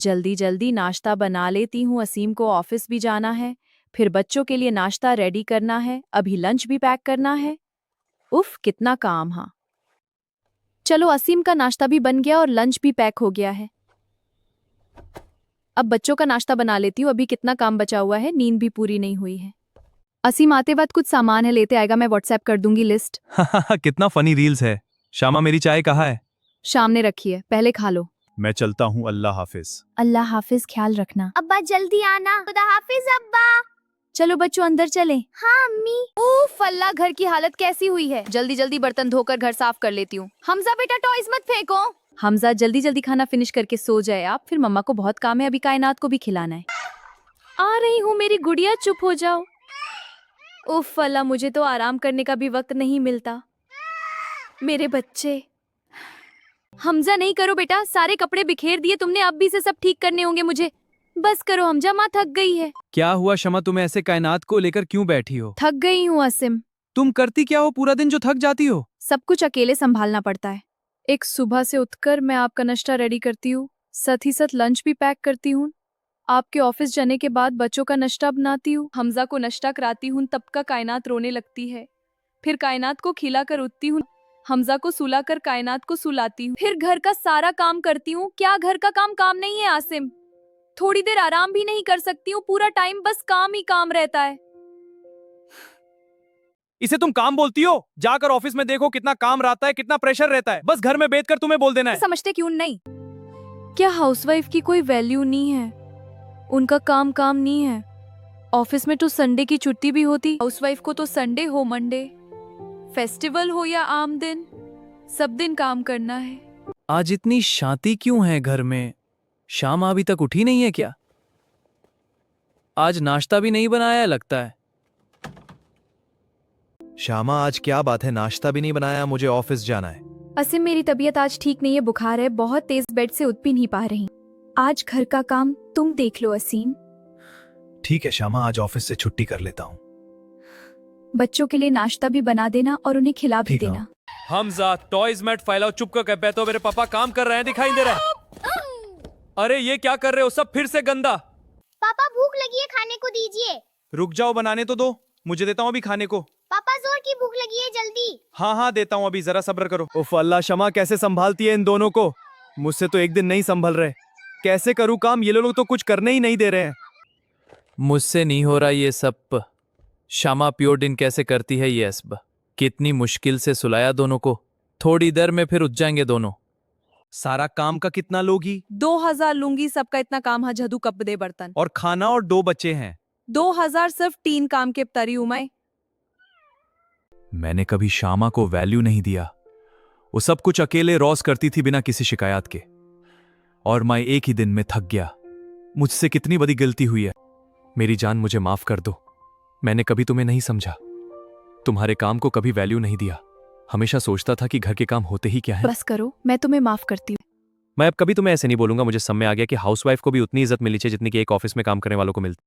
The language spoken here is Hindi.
जल्दी जल्दी नाश्ता बना लेती हूँ, असीम को ऑफिस भी जाना है, फिर बच्चों के लिए नाश्ता रेडी करना है, अभी लंच भी पैक करना है। उफ, कितना काम। हाँ चलो, असीम का नाश्ता भी बन गया और लंच भी पैक हो गया है। अब बच्चों का नाश्ता बना लेती हूँ, अभी कितना काम बचा हुआ है, नींद भी पूरी नहीं हुई है। असीम आते वक्त कुछ सामान है, लेते आएगा, मैं व्हाट्सएप कर दूंगी लिस्ट। कितना फनी रील्स है। श्यामा मेरी चाय कहाँ है? सामने रखिए, पहले खा लो। मैं चलता हूँ, अल्लाह हाफिज। अल्लाह हाफिज, ख्याल रखना। अब्बा जल्दी आना। खुदा हाफिज अब्बा। चलो बच्चों अंदर चले। हाँ अम्मी। उफ अल्लाह, घर की हालत कैसी हुई है। जल्दी जल्दी बर्तन धोकर घर साफ कर लेती हूँ। हमजा बेटा टॉयज मत फेंको। हमजा जल्दी जल्दी खाना फिनिश करके सो जाए आप, फिर मम्मा को बहुत काम है, अभी कायनात को भी खिलाना है। आ रही हूँ मेरी गुड़िया, चुप हो जाओ। उफ अल्लाह, मुझे तो आराम करने का भी वक्त नहीं मिलता। मेरे बच्चे। हमजा नहीं करो बेटा, सारे कपड़े बिखेर दिए तुमने, अब भी से सब ठीक करने होंगे मुझे। बस करो हमजा, माँ थक गई है। क्या हुआ शमा, तुम ऐसे कायनात को लेकर क्यों बैठी हो? थक गई हूँ असिम। तुम करती क्या हो पूरा दिन जो थक जाती हो? सब कुछ अकेले संभालना पड़ता है। एक सुबह से उठकर मैं आपका नाश्ता रेडी करती हूँ, साथ ही साथ लंच भी पैक करती हूँ। आपके ऑफिस जाने के बाद बच्चों का नाश्ता बनाती हूँ, हमजा को नाश्ता कराती हूँ, तब का कायनात रोने लगती है। फिर कायनात को खिलाकर उठती हूँ, हमजा को सुलाकर कायनात को सुलाती हूँ, फिर घर का सारा काम करती हूँ। क्या घर का काम काम नहीं है आसिम? थोड़ी देर आराम भी नहीं कर सकती हूँ, पूरा टाइम बस काम ही काम रहता है। इसे तुम काम बोलती हो? जाकर ऑफिस में देखो कितना काम रहता है, कितना प्रेशर रहता है। बस घर में बैठकर तुम्हें बोल देना है। समझते क्यों नहीं? क्या हाउसवाइफ की कोई वैल्यू नहीं है? उनका काम काम नहीं है। ऑफिस में तो संडे की छुट्टी भी होती, हाउसवाइफ को तो संडे हो मंडे, फेस्टिवल हो या आम दिन, सब दिन काम करना है। आज इतनी शांति क्यों है घर में? शाम अभी तक उठी नहीं है क्या? आज नाश्ता भी नहीं बनाया लगता है। श्यामा आज क्या बात है, नाश्ता भी नहीं बनाया? मुझे ऑफिस जाना है। असिम मेरी तबीयत आज ठीक नहीं है, बुखार है, बहुत तेज, बेड से उठ भी नहीं पा रही। आज घर का काम तुम देख लो असीम। ठीक है श्यामा, आज ऑफिस से छुट्टी कर लेता हूँ। बच्चों के लिए नाश्ता भी बना देना और उन्हें खिला भी ठीक है। देना। हमजा टॉयज मैट फैलाओ, चुप कर बैठो, मेरे पापा काम कर रहे हैं, दिखाई दे रहा है। अरे ये क्या कर रहे हो सब, फिर से गंदा। पापा भूख लगी है, खाने को दीजिए। रुक जाओ, बनाने तो दो, मुझे देता हूँ अभी खाने को। पापा जोर की भूख लगी है, जल्दी। हाँ हाँ देता हूँ, अभी जरा सब्र करो। उफ अल्लाह, शमा कैसे संभालती है इन दोनों को? मुझसे तो एक दिन नहीं संभल रहे। कैसे करूँ काम, ये लोग तो कुछ करने ही नहीं दे रहे हैं। मुझसे नहीं हो रहा ये सब। शमा प्योर दिन कैसे करती है ये सब? कितनी मुश्किल से सुलाया दोनों को, थोड़ी देर में फिर उठ जाएंगे दोनों। सारा काम का कितना लोगी? 2000 लूंगी, सबका इतना काम है, जदू कप दे बर्तन। और खाना, और 2 बच्चे हैं। 2000 सिर्फ 3 काम के तरी हूं मैं। मैंने कभी शामा को वैल्यू नहीं दिया। वो सब कुछ अकेले रॉस करती थी बिना किसी शिकायत के, और मैं एक ही दिन में थक गया। मुझसे कितनी बड़ी गलती हुई है। मेरी जान, मुझे माफ कर दो। मैंने कभी तुम्हें नहीं समझा, तुम्हारे काम को कभी वैल्यू नहीं दिया। हमेशा सोचता था कि घर के काम होते ही क्या है। बस करो, मैं तुम्हें माफ करती हूँ। मैं अब कभी तुम्हें ऐसे नहीं बोलूंगा। मुझे समझ में आ गया कि हाउसवाइफ को भी उतनी इज्जत मिलनी चाहिए जितनी कि एक ऑफिस में काम करने वालों को मिलती।